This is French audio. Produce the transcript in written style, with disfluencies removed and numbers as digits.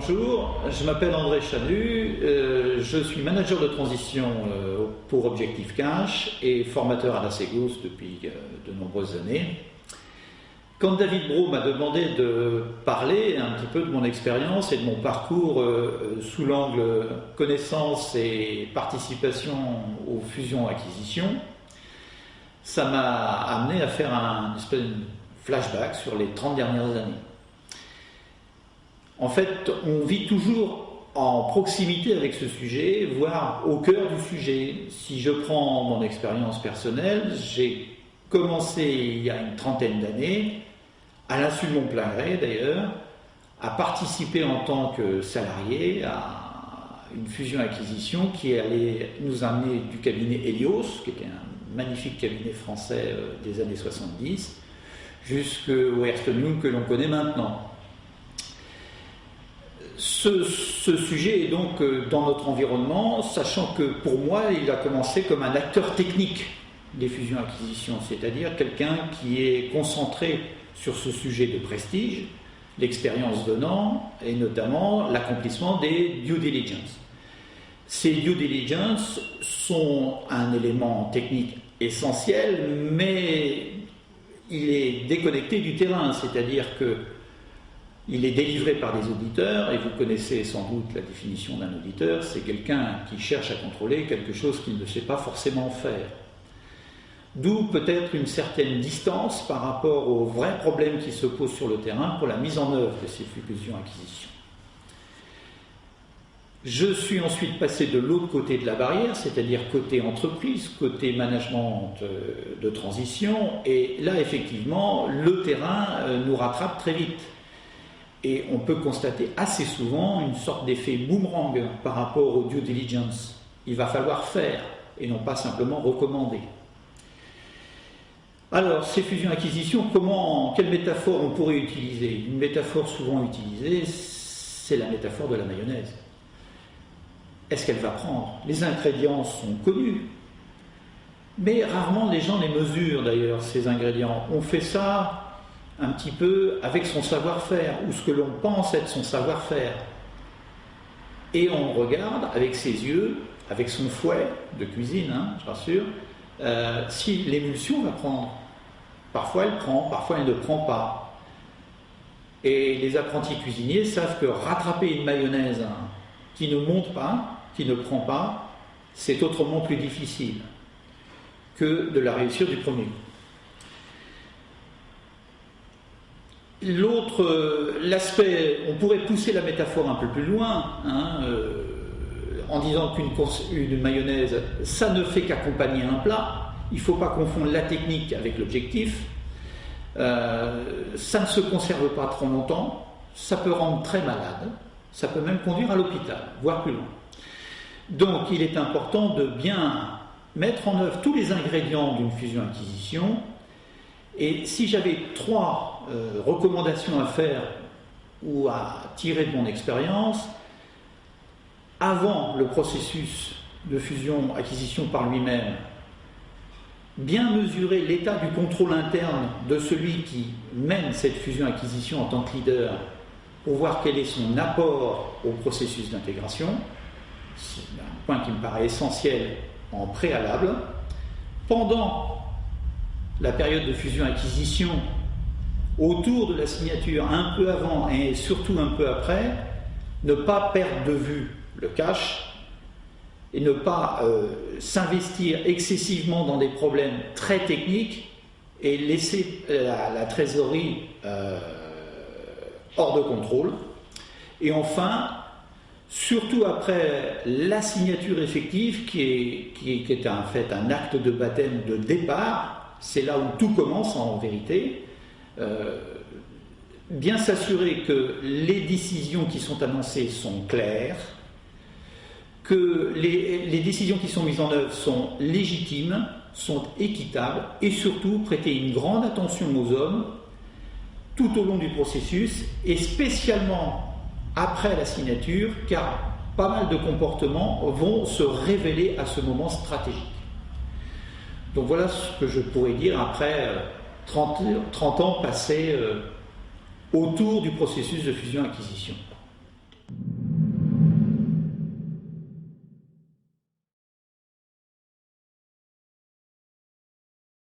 Bonjour, je m'appelle André Chanu, je suis manager de transition pour Objectif Cash et formateur à la Segos depuis de nombreuses années. Quand David Brault m'a demandé de parler un petit peu de mon expérience et de mon parcours sous l'angle connaissance et participation aux fusions-acquisitions, ça m'a amené à faire un espèce de flashback sur les 30 dernières années. En fait, on vit toujours en proximité avec ce sujet, voire au cœur du sujet. Si je prends mon expérience personnelle, j'ai commencé il y a une trentaine d'années, à l'insu de mon plein gré d'ailleurs, à participer en tant que salarié à une fusion-acquisition qui allait nous amener du cabinet Helios, qui était un magnifique cabinet français des années 70, jusqu'au Ernst & Young que l'on connaît maintenant. Ce sujet est donc dans notre environnement, sachant que pour moi, il a commencé comme un acteur technique des fusions-acquisitions, c'est-à-dire quelqu'un qui est concentré sur ce sujet de prestige, l'expérience donnant, et notamment l'accomplissement des due diligence. Ces due diligence sont un élément technique essentiel, mais il est déconnecté du terrain, c'est-à-dire que il est délivré par des auditeurs, et vous connaissez sans doute la définition d'un auditeur, c'est quelqu'un qui cherche à contrôler quelque chose qu'il ne sait pas forcément faire. D'où peut-être une certaine distance par rapport aux vrais problèmes qui se posent sur le terrain pour la mise en œuvre de ces fusions-acquisitions. Je suis ensuite passé de l'autre côté de la barrière, c'est-à-dire côté entreprise, côté management de transition, et là effectivement le terrain nous rattrape très vite. Et on peut constater assez souvent une sorte d'effet boomerang par rapport au due diligence. Il va falloir faire et non pas simplement recommander. Alors, ces fusions-acquisitions, quelle métaphore on pourrait utiliser? Une métaphore souvent utilisée, c'est la métaphore de la mayonnaise. Est-ce qu'elle va prendre? Les ingrédients sont connus, mais rarement les gens les mesurent d'ailleurs, ces ingrédients. On fait ça un petit peu avec son savoir-faire, ou ce que l'on pense être son savoir-faire. Et on regarde avec ses yeux, avec son fouet de cuisine, je rassure, si l'émulsion va prendre. Parfois elle prend, parfois elle ne prend pas. Et les apprentis cuisiniers savent que rattraper une mayonnaise qui ne monte pas, qui ne prend pas, c'est autrement plus difficile que de la réussir du premier coup. L'aspect, on pourrait pousser la métaphore un peu plus loin, en disant qu'une mayonnaise, ça ne fait qu'accompagner un plat. Il ne faut pas confondre la technique avec l'objectif. Ça ne se conserve pas trop longtemps, ça peut rendre très malade, ça peut même conduire à l'hôpital, voire plus loin. Donc il est important de bien mettre en œuvre tous les ingrédients d'une fusion-acquisition. Et si j'avais 3 recommandations à faire ou à tirer de mon expérience, avant le processus de fusion-acquisition par lui-même, bien mesurer l'état du contrôle interne de celui qui mène cette fusion-acquisition en tant que leader pour voir quel est son apport au processus d'intégration. C'est un point qui me paraît essentiel en préalable. Pendant la période de fusion-acquisition, autour de la signature, un peu avant et surtout un peu après, ne pas perdre de vue le cash et ne pas s'investir excessivement dans des problèmes très techniques et laisser la trésorerie hors de contrôle. Et enfin, surtout après la signature effective, qui est en fait un acte de baptême de départ, c'est là où tout commence en vérité, bien s'assurer que les décisions qui sont annoncées sont claires, que les décisions qui sont mises en œuvre sont légitimes, sont équitables, et surtout prêter une grande attention aux hommes tout au long du processus, et spécialement après la signature, car pas mal de comportements vont se révéler à ce moment stratégique. Donc voilà ce que je pourrais dire après 30 ans passés autour du processus de fusion-acquisition.